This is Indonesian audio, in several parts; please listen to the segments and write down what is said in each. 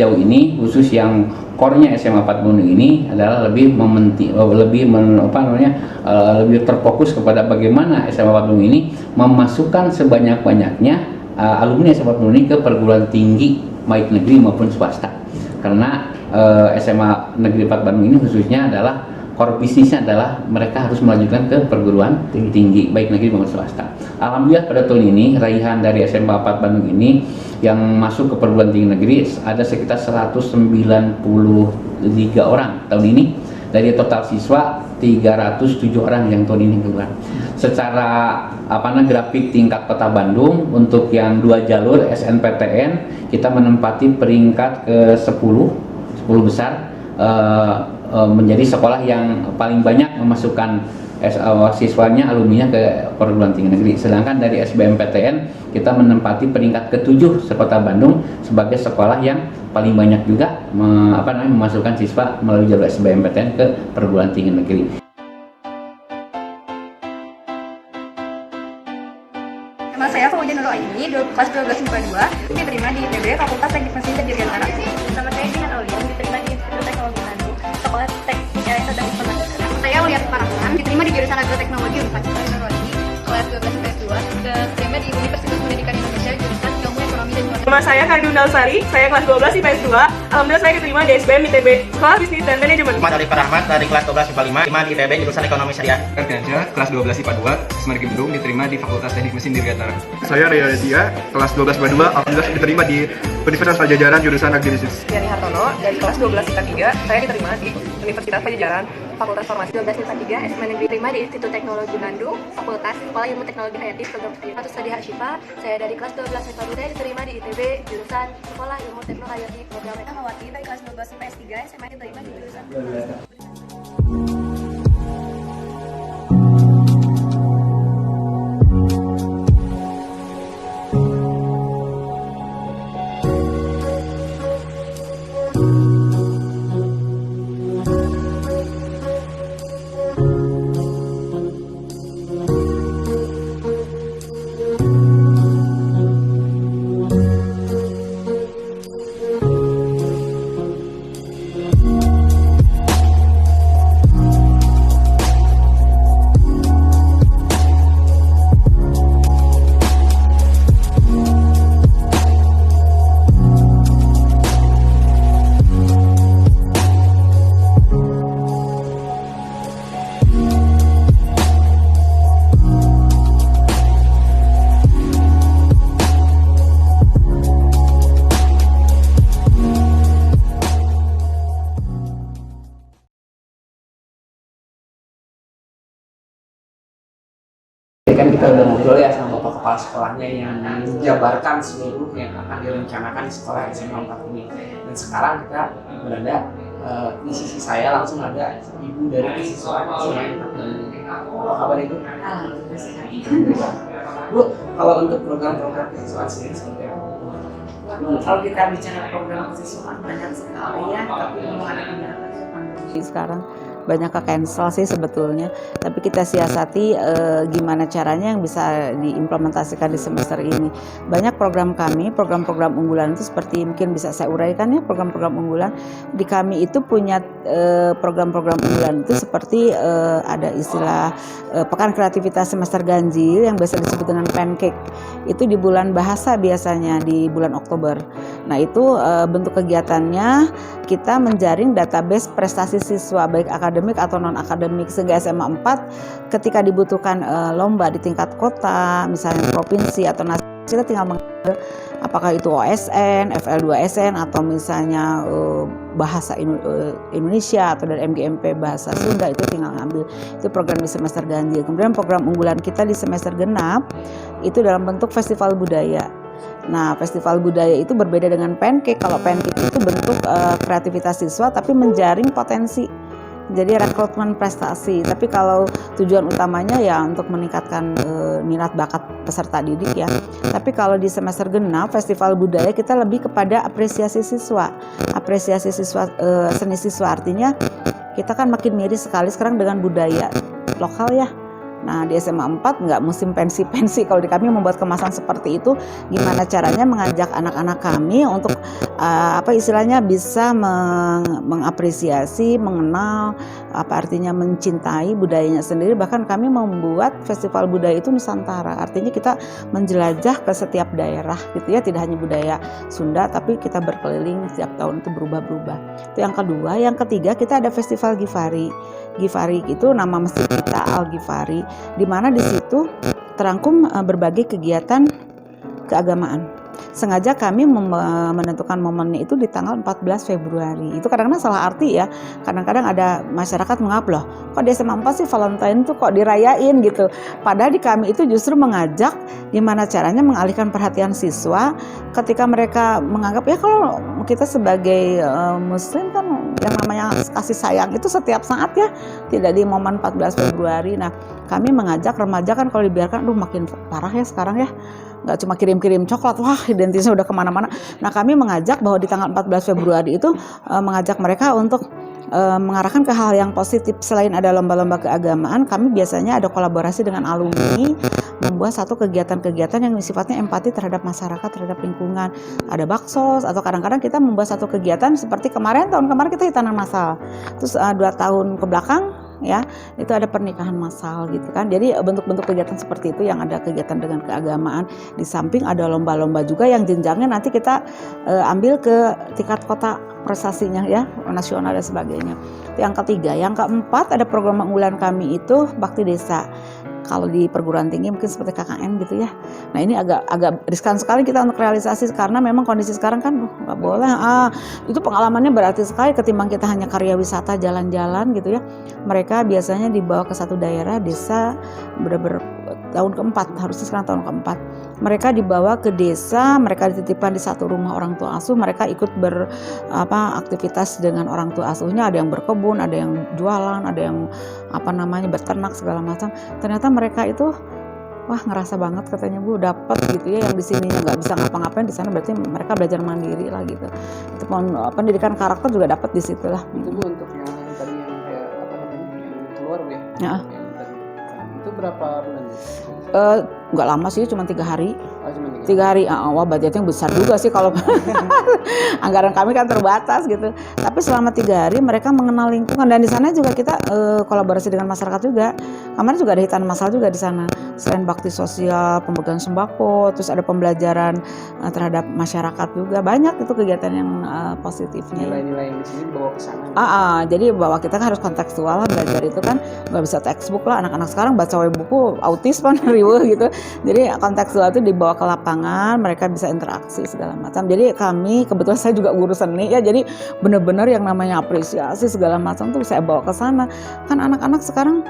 Sejauh ini khusus yang core-nya SMA 4 Bandung ini adalah lebih lebih terfokus kepada bagaimana SMA 4 Bandung ini memasukkan sebanyak-banyaknya alumni SMA 4 Bandung ini ke perguruan tinggi baik negeri maupun swasta. Karena SMA Negeri 4 Bandung ini khususnya adalah core bisnisnya adalah mereka harus melanjutkan ke perguruan tinggi baik negeri maupun swasta. Alhamdulillah pada tahun ini raihan dari SMA 4 Bandung ini yang masuk ke perguruan tinggi negeri ada sekitar 193 orang tahun ini. Dari total siswa 307 orang yang tahun ini keluar. Secara grafik tingkat Kota Bandung untuk yang 2 jalur SNPTN kita menempati peringkat ke-10 besar, menjadi sekolah yang paling banyak memasukkan siswanya alumninya ke perguruan tinggi negeri. Sedangkan dari SBMPTN kita menempati peringkat ke-7 sekota Bandung sebagai sekolah yang paling banyak juga memasukkan siswa melalui jalur SBMPTN ke perguruan tinggi negeri. Nama saya Fauzia Nurul Aini, kelas 12 IPA 2, diterima di ITB Fakultas Teknik Mesin dan Dirgantara. Nama saya Jihan Aulia, diterima di Institut Teknologi Bandung, Sekolah Teknik Elektronik dan Informatika. Saya Uliat Parakan, diterima di jurusan Agroteknologi Universitas Teknologi, kelas 12 IPS 2, diterima di Universitas Pendidikan Indonesia, jurusan Ilmu Ekonomi dan Manajemen. Nama saya Karin Dalsari, saya kelas 12 IPS 2. Alhamdulillah saya diterima di SBM ITB, Sekolah Bisnis dan Manajemen. Muhammad Alif Rahmat dari kelas 12 IPA 5, diterima di ITB jurusan Ekonomi Syariah. Artianja, kelas 12 IPA 2, Semarang Bandung, diterima di Fakultas Teknik Mesin Dirgantara. Saya Ria Aditya, kelas 12 IPA 2, alhamdulillah diterima di Universitas Pajajaran jurusan Agribisnis. Yani Hartono, dari kelas 12 IPA 3, saya diterima di Universitas Pajajaran, Fakultas Farmasi. 12 IPA 3, SMA Negeri 5 di Institut Teknologi Bandung, Fakultas Sekolah Ilmu Teknologi Kreatif Program Studi. Atau Sadi Hasyifa, saya dari kelas 12 IPA 2, saya diterima di ITB jurusan Sekolah Ilmu Teknologi Program Mawati dari kelas 12 IPS 3, SMA diterima di jurusan Kan kita udah ngobrol ya sama Bapak Kepala Sekolahnya yang menjabarkan seluruh yang akan direncanakan di sekolah SMA 4 ini. Dan sekarang kita berada di sisi saya langsung ada ibu dari siswa SMA 4 ini. Apa kabar Ibu? Alhamdulillah. Bu, kalau untuk program-program kesiswaan sendiri seperti apa? Kalau kita bicara program kesiswaan banyak sekali ya, tapi belum ada kendala. Sekarang banyak ke cancel sih sebetulnya, tapi kita siasati gimana caranya yang bisa diimplementasikan di semester ini. Banyak program kami, program-program unggulan itu seperti mungkin bisa saya uraikan ya, program-program unggulan di kami itu punya program-program unggulan itu seperti ada istilah pekan kreativitas semester ganjil yang biasa disebut dengan pancake. Itu di bulan bahasa biasanya di bulan Oktober. Nah itu bentuk kegiatannya kita menjaring database prestasi siswa baik akademik atau non akademik, sehingga SMA 4 ketika dibutuhkan lomba di tingkat kota misalnya provinsi atau nasional, kita tinggal mengambil apakah itu OSN, FL2SN atau misalnya bahasa Indonesia atau dari MGMP bahasa Sunda, itu tinggal ngambil. Itu program di semester ganjil. Kemudian program unggulan kita di semester genap itu dalam bentuk festival budaya. Nah, festival budaya itu berbeda dengan pancake. Kalau pancake itu bentuk kreativitas siswa tapi menjaring potensi. Jadi rekrutmen prestasi. Tapi kalau tujuan utamanya ya untuk meningkatkan minat bakat peserta didik ya. Tapi kalau di semester genap festival budaya kita lebih kepada apresiasi siswa. Apresiasi siswa, seni siswa, artinya kita kan makin miris sekali sekarang dengan budaya lokal ya. Nah di SMA 4 nggak musim pensi-pensi. Kalau di kami membuat kemasan seperti itu, gimana caranya mengajak anak-anak kami untuk apa istilahnya bisa mengapresiasi, mengenal apa artinya mencintai budayanya sendiri. Bahkan kami membuat festival budaya itu Nusantara, artinya kita menjelajah ke setiap daerah gitu ya, tidak hanya budaya Sunda tapi kita berkeliling setiap tahun itu berubah-ubah. Itu yang kedua. Yang ketiga, kita ada festival Gifari. Gifari itu nama masjid kita, Al Gifari, di mana di situ terangkum berbagai kegiatan keagamaan. Sengaja kami menentukan momennya itu di tanggal 14 Februari. Itu kadang-kadang salah arti ya. Kadang-kadang ada masyarakat menganggap, loh kok di SMA 4 sih Valentine tuh kok dirayain gitu. Padahal di kami itu justru mengajak gimana caranya mengalihkan perhatian siswa ketika mereka menganggap ya kalau kita sebagai muslim kan yang namanya kasih sayang itu setiap saat ya, tidak di momen 14 Februari. Nah, kami mengajak remaja kan kalau dibiarkan makin parah ya sekarang ya. Nggak cuma kirim-kirim coklat, wah identitasnya udah kemana-mana. Nah, kami mengajak bahwa di tanggal 14 Februari itu mengajak mereka untuk mengarahkan ke hal yang positif. Selain ada lomba-lomba keagamaan, kami biasanya ada kolaborasi dengan alumni membuat satu kegiatan-kegiatan yang sifatnya empati terhadap masyarakat, terhadap lingkungan. Ada baksos, atau kadang-kadang kita membuat satu kegiatan seperti tahun kemarin kita hitanan massal. Terus 2 tahun ke belakang ya itu ada pernikahan massal gitu kan. Jadi bentuk-bentuk kegiatan seperti itu yang ada kegiatan dengan keagamaan. Di samping ada lomba-lomba juga yang jenjangnya nanti kita ambil ke tingkat kota prestasinya ya, nasional dan sebagainya. Itu yang ketiga. Yang keempat, ada program unggulan kami itu Bakti Desa. Kalau di perguruan tinggi mungkin seperti KKN gitu ya. Nah, ini agak riskan sekali kita untuk realisasi karena memang kondisi sekarang kan nggak boleh. Itu pengalamannya berarti sekali ketimbang kita hanya karya wisata jalan-jalan gitu ya. Mereka biasanya dibawa ke satu daerah desa tahun keempat, harusnya sekarang tahun keempat. Mereka dibawa ke desa, mereka dititipkan di satu rumah orang tua asuh, mereka ikut aktivitas dengan orang tua asuhnya, ada yang berkebun, ada yang jualan, ada yang berternak segala macam. Ternyata mereka itu ngerasa banget katanya Bu dapat gitu ya, yang di sini nggak bisa ngapa-ngapain di sana berarti mereka belajar mandiri lah gitu. Itu pendidikan karakter juga dapat di situ lah. Itu Bu untuk yang tadi yang kayak yang keluar Bu ya. Ya. Itu berapa bulan? Nggak lama sih, cuma 3 hari. Oh, cuma 3 hari. Wah, budgetnya besar juga sih kalau anggaran kami kan terbatas gitu. Tapi selama 3 hari mereka mengenal lingkungan, dan di sana juga kita kolaborasi dengan masyarakat juga. Kemarin juga ada hitanan massal juga di sana. Selain bakti sosial, pembagian sembako, terus ada pembelajaran terhadap masyarakat juga. Banyak itu kegiatan yang positifnya. Nilai-nilai yang di sini dibawa ke sana. Jadi bahwa kita kan harus kontekstual lah, belajar itu kan nggak bisa textbook lah. Anak-anak sekarang baca buku autis kan riweuh gitu. Jadi kontekstual itu dibawa ke lapangan, mereka bisa interaksi segala macam. Jadi kami kebetulan saya juga guru seni ya, jadi benar-benar yang namanya apresiasi segala macam tuh saya bawa ke sana. Kan anak-anak sekarang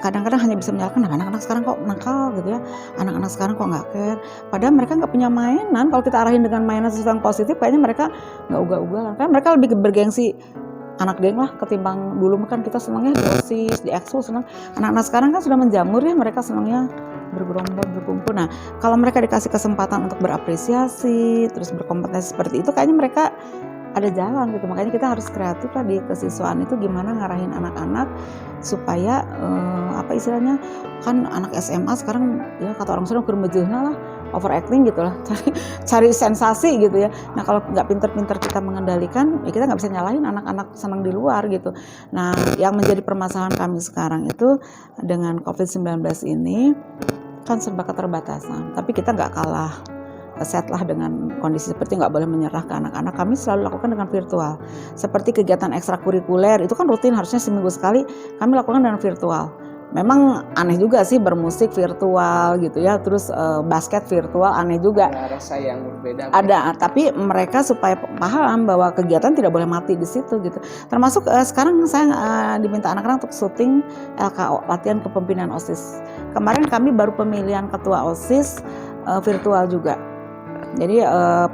kadang-kadang hanya bisa menyalahkan anak-anak sekarang kok nakal gitu ya, anak-anak sekarang kok nggak care, padahal mereka nggak punya mainan. Kalau kita arahin dengan mainan sesuatu yang positif, kayaknya mereka nggak ugal-ugalan, kan mereka lebih bergengsi anak geng lah ketimbang dulu kan kita senangnya di OSIS, di ekskul senang. Anak-anak sekarang kan sudah menjamur ya, mereka senangnya bergerombol, berkumpul. Nah, kalau mereka dikasih kesempatan untuk berapresiasi, terus berkompetensi seperti itu, kayaknya mereka ada jalan gitu. Makanya kita harus kreatif lah di kesiswaan itu, gimana ngarahin anak-anak supaya istilahnya kan anak SMA sekarang ya kata orang Sunda kurmejeuhna lah, overacting gitu lah, cari sensasi gitu ya. Nah, kalau nggak pinter-pinter kita mengendalikan, ya kita nggak bisa nyalahin anak-anak senang di luar gitu. Nah, yang menjadi permasalahan kami sekarang itu dengan COVID-19 ini kan serba keterbatasan, tapi kita nggak kalah set lah dengan kondisi seperti nggak boleh menyerah ke anak-anak. Kami selalu lakukan dengan virtual. Seperti kegiatan ekstrakurikuler itu kan rutin, harusnya seminggu sekali, kami lakukan dengan virtual. Memang aneh juga sih bermusik virtual gitu ya, terus basket virtual aneh juga. Ada rasa yang berbeda. Ada, tapi mereka supaya paham bahwa kegiatan tidak boleh mati di situ gitu. Termasuk sekarang saya diminta anak-anak untuk syuting LKO, latihan kepemimpinan OSIS. Kemarin kami baru pemilihan ketua OSIS virtual juga. Jadi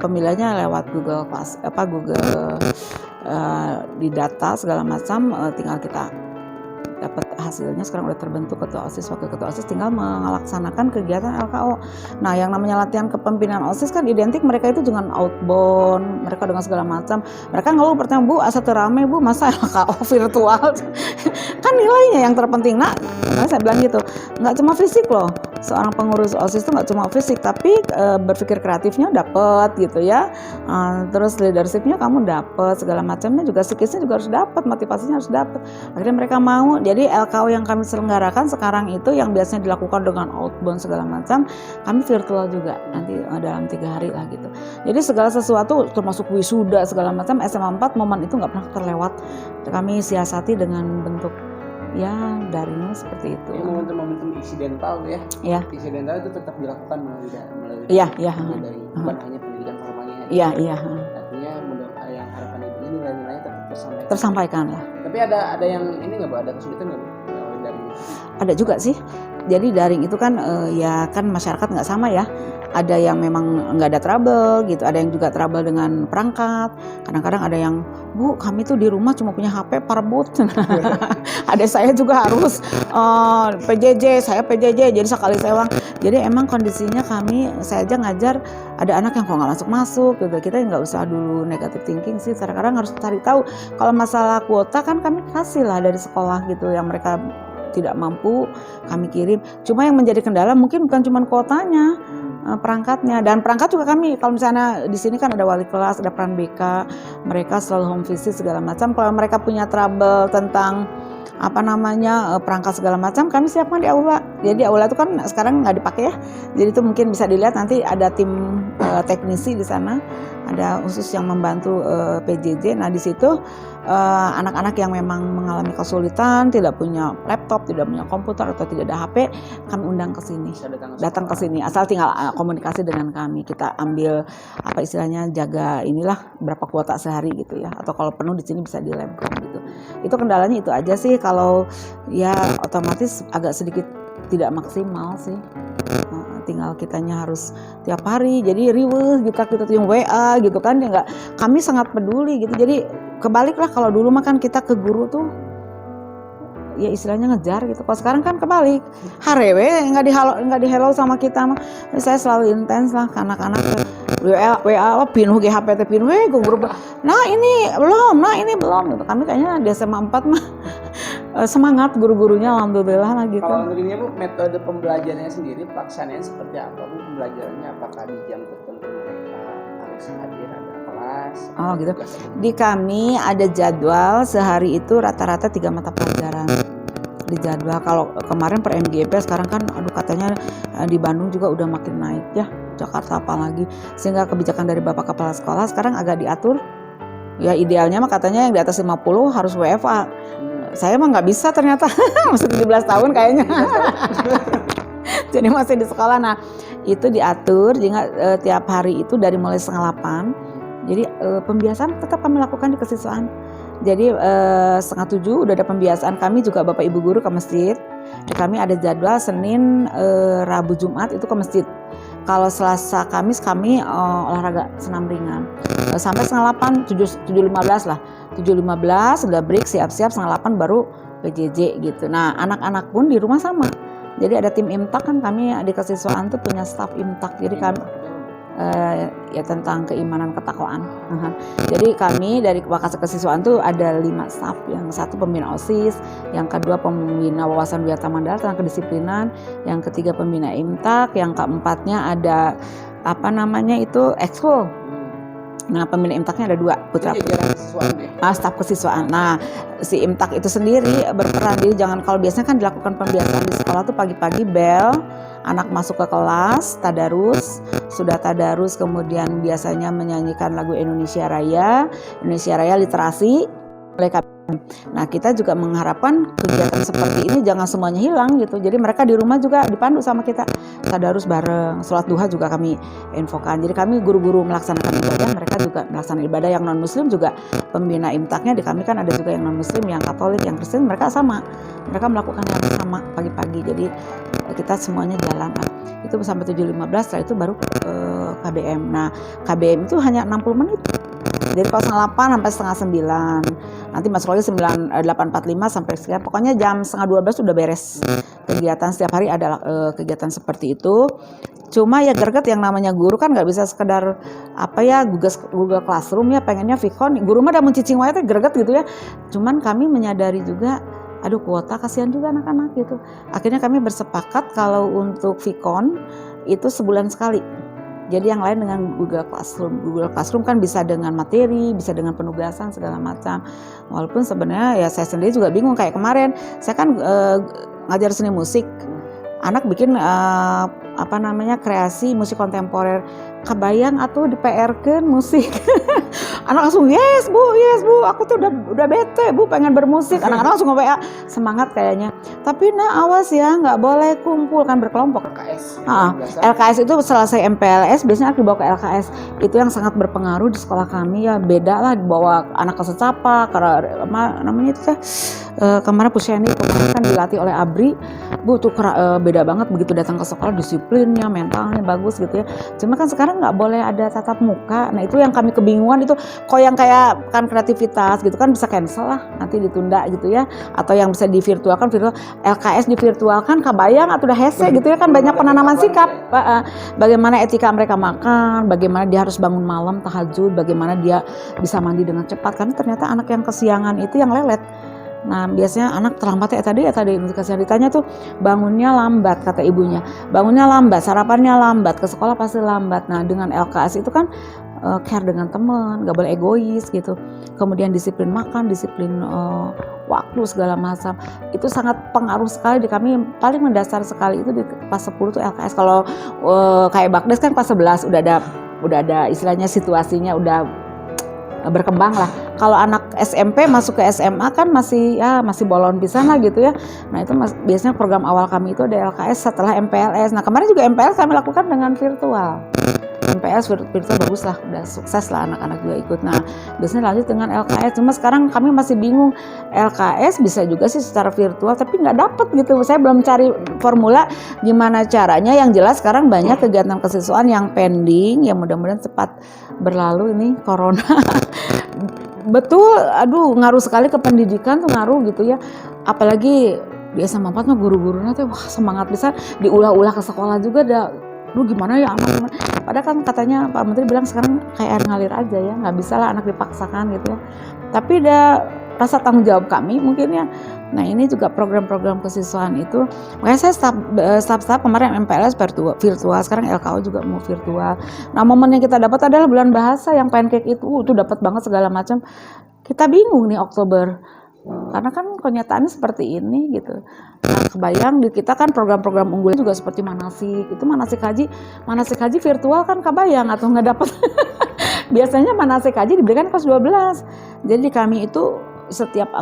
pemilihannya lewat Google di data segala macam, tinggal kita dapat hasilnya. Sekarang udah terbentuk ketua OSIS, wakil ketua OSIS, tinggal melaksanakan kegiatan LKO. Nah, yang namanya latihan kepemimpinan OSIS kan identik mereka itu dengan outbound, mereka dengan segala macam. Mereka ngeluh pertama, Bu, asa terame Bu, masa LKO virtual? Kan nilainya yang terpenting. Nah, saya bilang gitu, nggak cuma fisik loh, seorang pengurus OSIS itu nggak cuma fisik, tapi berpikir kreatifnya dapat gitu ya. Terus leadershipnya kamu dapat, segala macamnya juga, psikisnya juga harus dapat, motivasinya harus dapat. Akhirnya mereka mau. Jadi LKO yang kami selenggarakan sekarang itu yang biasanya dilakukan dengan outbound segala macam, kami virtual juga nanti dalam 3 hari lah gitu. Jadi segala sesuatu termasuk wisuda segala macam SMA 4 momen itu nggak pernah terlewat. Kami siasati dengan bentuk ya daringnya seperti itu. Jadi momentum-momentum insidental ya. Iya. Insidental itu tetap dilakukan melalui Iya. dari bukan hanya pendidikan formalnya. Iya. Artinya yang harapan ibu ini nilai-nilainya tetap tersampaikan lah. Tapi ada yang ini nggak Bu, ada kesulitan nggak Bu dari? Ada juga sih. Jadi daring itu kan ya kan masyarakat nggak sama ya. Ada yang memang nggak ada trouble gitu, ada yang juga trouble dengan perangkat. Kadang-kadang ada yang, Bu, kami tuh di rumah cuma punya HP parbut. Ada saya juga harus PJJ, saya PJJ, jadi sekali sewa. Jadi emang kondisinya saya aja ngajar, ada anak yang kok nggak masuk gitu. Kita nggak usah dulu negative thinking sih. Sekarang harus cari tahu. Kalau masalah kuota kan kami kasih lah dari sekolah gitu, yang mereka tidak mampu kami kirim. Cuma yang menjadi kendala mungkin bukan cuma kuotanya, perangkatnya. Dan perangkat juga kami, kalau misalnya di sini kan ada wali kelas, ada peran BK, mereka selalu home visit segala macam. Kalau mereka punya trouble tentang perangkat segala macam, kami siapkan di aula. Jadi di aula itu kan sekarang nggak dipakai ya. Jadi itu mungkin bisa dilihat nanti ada tim teknisi di sana, ada khusus yang membantu PJJ. Nah di situ anak-anak yang memang mengalami kesulitan, tidak punya laptop, tidak punya komputer atau tidak ada HP, kami undang ke sini. Datang ke sini, asal tinggal komunikasi dengan kami. Kita ambil istilahnya jaga inilah berapa kuota sehari gitu ya. Atau kalau penuh di sini bisa di labcom gitu. Itu kendalanya itu aja sih. Kalau ya otomatis agak sedikit tidak maksimal sih. Tinggal kitanya harus tiap hari jadi riweuh kita yang WA gitu kan ya, nggak, kami sangat peduli gitu. Jadi kebaliklah, kalau dulu mah kan kita ke guru tuh ya istilahnya ngejar gitu. Kalau sekarang kan kebalik, harewe nggak di hello sama kita mah. Saya selalu intens lah ke anak-anak, WA pinuh GHP pinuh guru. Nah ini belum gitu. Kami kayaknya di SMA 4 mah semangat guru-gurunya, alhamdulillah lah gitu. Kalau menurut Bu, metode pembelajarannya sendiri, pelaksanaannya seperti apa Bu? Pembelajarannya apakah di jam tertentu mereka harus hadir, ada kelas? Oh gitu. Di kami ada jadwal sehari itu rata-rata 3 mata pelajaran di jadwal. Kalau kemarin per MGP, sekarang kan katanya di Bandung juga udah makin naik ya, Jakarta apalagi, sehingga kebijakan dari Bapak Kepala Sekolah sekarang agak diatur. Ya idealnya mah katanya yang di atas 50 harus WFA. Saya mah nggak bisa ternyata, masih 17 tahun kayaknya. Jadi masih di sekolah. Nah itu diatur, jadi tiap hari itu dari mulai 6:30. Jadi pembiasaan tetap kami lakukan di kesiswaan. Jadi 6:30 udah ada pembiasaan. Kami juga Bapak Ibu guru ke masjid. Kami ada jadwal Senin, Rabu, Jumat itu ke masjid. Kalau Selasa, Kamis kami olahraga senam ringan. Sampai 7:30, 7:15 lah. 7:15 udah break, siap-siap 7:30 baru PJJ gitu. Nah anak-anak pun di rumah sama. Jadi ada tim imtak kan, kami di kesiswaan tuh punya staf imtak. Jadi kami ya tentang keimanan ketakwaan. Jadi kami dari Wakasa Kesiswaan tuh ada 5 staf. Yang satu pembina OSIS, yang kedua pembina wawasan wiyata mandala tentang kedisiplinan, yang ketiga pembina imtak, yang keempatnya ada ekskul. Nah pembina imtaknya ada 2 putra. Staf kesiswaan. Nah si imtak itu sendiri berperan. Jadi jangan, kalau biasanya kan dilakukan pembiasaan di sekolah tuh pagi-pagi bel, anak masuk ke kelas, tadarus, sudah tadarus kemudian biasanya menyanyikan lagu Indonesia Raya literasi oleh kami. Nah kita juga mengharapkan kegiatan seperti ini jangan semuanya hilang gitu. Jadi mereka di rumah juga dipandu sama kita, tadarus bareng, sholat duha juga kami infokan. Jadi kami guru-guru melaksanakan ibadah, mereka juga melaksanakan ibadah. Yang non muslim juga pembina imtaknya di kami kan ada juga yang non muslim, yang Katolik, yang Kristen, mereka sama, mereka melakukan yang sama pagi-pagi. Jadi kita semuanya jalan. Nah, itu sampai 7:15, setelah itu baru KBM. Nah KBM itu hanya 60 menit. Jadi kalau 8:30 sampai 8:30, nanti masuk lagi 8:45 sampai sekian. Pokoknya jam 11:30 sudah beres kegiatan. Setiap hari ada kegiatan seperti itu. Cuma ya greget, yang namanya guru kan nggak bisa sekedar Google Classroom ya, pengennya Vicon. Guru mah udah mencicing wae teh greget gitu ya. Cuman kami menyadari juga aduh kuota kasihan juga anak-anak gitu. Akhirnya kami bersepakat kalau untuk Vicon itu sebulan sekali. Jadi yang lain dengan Google Classroom. Google Classroom kan bisa dengan materi, bisa dengan penugasan segala macam. Walaupun sebenarnya ya saya sendiri juga bingung, kayak kemarin saya kan ngajar seni musik. Anak bikin kreasi musik kontemporer. Kebayang atuh di PR-keun musik. Anak langsung yes bu, aku tuh udah bete bu pengen bermusik. Anak-anak langsung nge-WA semangat kayaknya. Tapi awas ya, nggak boleh kumpul kan berkelompok. LKS itu selesai MPLS biasanya dibawa ke LKS. Itu yang sangat berpengaruh di sekolah kami ya, beda lah dibawa anak ke secapa karena namanya itu teh kemarin Pusyani kemarin kan dilatih oleh Abri. Bu tuh beda banget begitu datang ke sekolah, disiplinnya, mentalnya bagus gitu ya. Cuma kan sekarang nggak boleh ada tatap muka. Nah itu yang kami kebingungan itu, kok yang kayak kan kreativitas gitu kan bisa cancel lah, nanti ditunda gitu ya. Atau yang bisa divirtualkan, LKS divirtualkan, kebayang atau udah hese gitu ya kan, banyak penanaman sikap. Bagaimana etika mereka makan, bagaimana dia harus bangun malam tahajud, bagaimana dia bisa mandi dengan cepat, karena ternyata anak yang kesiangan itu yang lelet. Nah biasanya anak terlambat ya tadi indikasi yang ditanya tuh bangunnya lambat kata ibunya, bangunnya lambat, sarapannya lambat, ke sekolah pasti lambat. Nah dengan LKS itu kan care dengan teman, nggak boleh egois gitu, kemudian disiplin makan, disiplin waktu segala macam, itu sangat pengaruh sekali di kami. Paling mendasar sekali itu di kelas 10 tuh LKS. Kalau kayak Bakdes kan kelas 11 udah ada istilahnya situasinya udah berkembang lah. Kalau anak SMP masuk ke SMA kan masih bolon pisan lah gitu ya. Nah itu biasanya program awal kami itu ada LKS setelah MPLS. Nah kemarin juga MPLS kami lakukan dengan virtual. MPLS virtual bagus lah, udah sukses lah anak-anak juga ikut. Nah biasanya lanjut dengan LKS. Cuma sekarang kami masih bingung, LKS bisa juga sih secara virtual tapi nggak dapet gitu. Saya belum cari formula gimana caranya. Yang jelas sekarang banyak kegiatan kesiswaan yang pending, yang mudah-mudahan cepat berlalu ini corona. Betul, aduh ngaruh sekali ke pendidikan tuh, ngaruh gitu ya. Apalagi biasa manfaat mah guru-gurunya tuh wah semangat bisa diulah-ulah ke sekolah juga dah. Duh gimana ya anak gimana. Padahal kan katanya Pak Menteri bilang sekarang kayak air ngalir aja ya, nggak bisa lah anak dipaksakan gitu ya. Tapi ada rasa tanggung jawab kami mungkin ya. Nah ini juga program-program kesiswaan itu, makanya saya staf kemarin MPLS virtual, sekarang LKO juga mau virtual. Nah momen yang kita dapat adalah bulan bahasa yang pancake itu dapat banget segala macam. Kita bingung nih Oktober, karena kan kenyataannya seperti ini gitu. Nah, kebayang di kita kan program-program unggulan juga seperti manasik, itu manasik haji virtual kan kebayang atau nggak dapat. Biasanya manasik haji diberikan kelas 12. Jadi kami itu setiap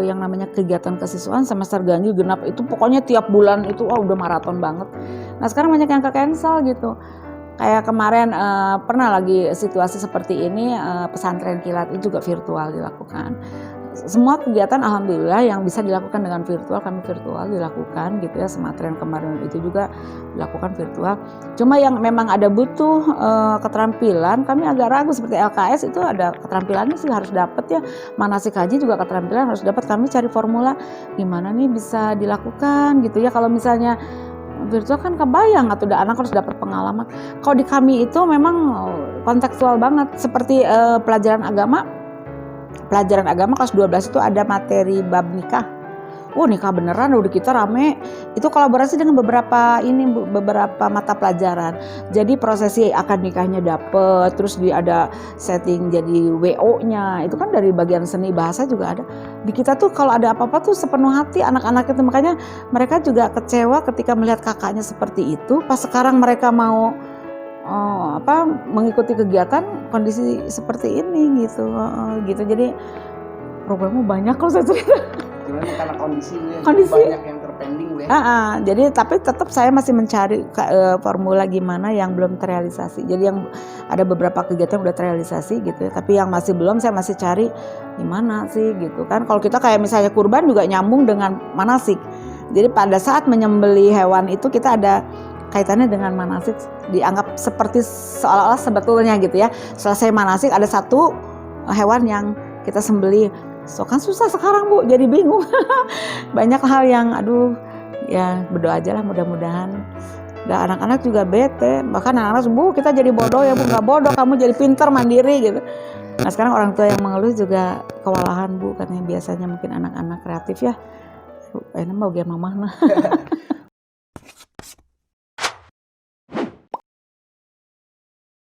yang namanya kegiatan kesiswaan semester ganjil genap itu pokoknya tiap bulan itu udah maraton banget. Nah sekarang banyak yang ke-cancel gitu. Kayak kemarin pernah lagi situasi seperti ini, pesantren kilat itu juga virtual dilakukan. Semua kegiatan alhamdulillah yang bisa dilakukan dengan virtual kami virtual dilakukan gitu ya. Sematren kemarin itu juga dilakukan virtual. Cuma yang memang ada butuh keterampilan kami agak ragu, seperti LKS itu ada keterampilannya sih harus dapat ya. Manasik haji juga keterampilan harus dapat. Kami cari formula gimana nih bisa dilakukan gitu ya. Kalau misalnya virtual kan kebayang atau anak harus dapat pengalaman. Kalau di kami itu memang kontekstual banget, seperti pelajaran agama kelas 12 itu ada materi bab nikah. Nikah beneran udah kita rame. Itu kolaborasi dengan beberapa mata pelajaran. Jadi prosesi akad nikahnya dapet, terus ada setting jadi WO-nya. Itu kan dari bagian seni bahasa juga ada. Di kita tuh kalau ada apa-apa tuh sepenuh hati anak-anak itu, makanya mereka juga kecewa ketika melihat kakaknya seperti itu. Pas sekarang mereka mau mengikuti kegiatan kondisi seperti ini gitu. Jadi programnya banyak kalau saya cerita. Karena kondisi banyak yang terpending ya. Jadi tapi tetap saya masih mencari formula gimana yang belum terrealisasi. Jadi yang ada beberapa kegiatan udah terrealisasi gitu ya, tapi yang masih belum saya masih cari gimana sih gitu kan. Kalau kita kayak misalnya kurban juga nyambung dengan manasik. Jadi pada saat menyembelih hewan itu kita ada kaitannya dengan manasik, dianggap seperti seolah-olah sebetulnya gitu ya. Selesai manasik ada satu hewan yang kita sembelih. So kan susah sekarang Bu, jadi bingung. Banyak hal yang ya berdoa aja lah mudah-mudahan. Dan anak-anak juga bete, bahkan anak-anak Bu kita jadi bodoh ya Bu, nggak bodoh kamu jadi pinter mandiri gitu. Nah sekarang orang tua yang mengeluh juga kewalahan Bu, karena biasanya mungkin anak-anak kreatif ya Enak mau bagian mamah nah.